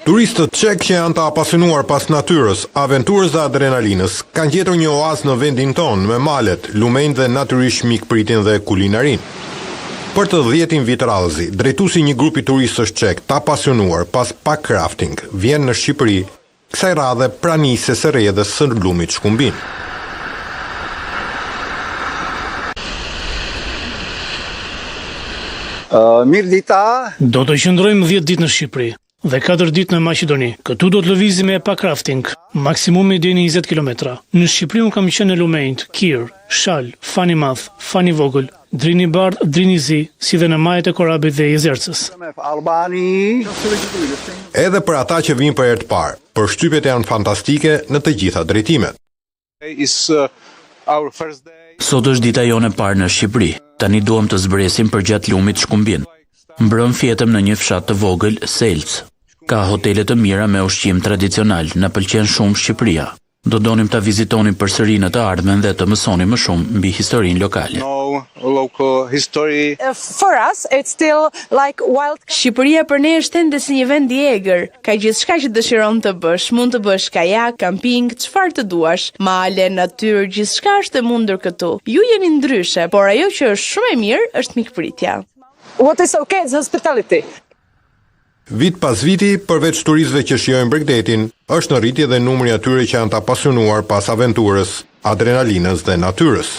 Turistët çek që janë të apasionuar pas natyrës, aventurës dhe adrenalinës kanë gjetur një oazë në vendin tonë me malet, lumenjtë dhe natyrisht mikpritin dhe kulinarin. Për të 10 vit radhëzi, drejtuesi një grupi turistësh çek të apasionuar pas packrafting vjen në Shqipëri, kësaj radhe pranisë së rrjedhës së lumit Shkumbin. Mirë dita. Do të qëndrojmë 10 ditë në Shqipëri dhe 4 ditë në Maqedoni. Këtu do të lëvizim me packrafting, maksimumi deri 20 km. Në Shqipëri unë kam qenë në lumenjt, Kir, Shal, Fani Madh, Fani Vogël, Drini Bardh, Drini Zi, si dhe në majët e Korabit dhe Jezercës. Edhe për ata që vinë për herë të parë, përshtypjet janë fantastike në të gjitha drejtimet. Sot është dita jone e parë në Shqipëri. Tani duam të zbresim përgjatë lumit Shkumbin. Mbrëm fjetëm në një fshat të vogël, Selc. Ka hotele të mira me ushqim tradicional, na pëlqen shumë Shqipëria. Do donim ta vizitonim përsëri në të ardhmen dhe të mësonim më shumë mbi historinë lokale. Shqipëria për ne është ende si një vend i egër. Ka gjithçka që dëshiron të bësh. Mund të bësh kajak, camping, çfarë të duash. Male, natyrë, gjithçka është e mundur këtu. Ju jeni ndryshe, por ajo që është shumë e mirë është mikpritja. What is okay is hospitality. Vit pas viti, përveç turistëve që shijojnë Bregdetin, është në rritje dhe numri atyre që janë të apasionuar pas aventurës, adrenalinës dhe natyrës.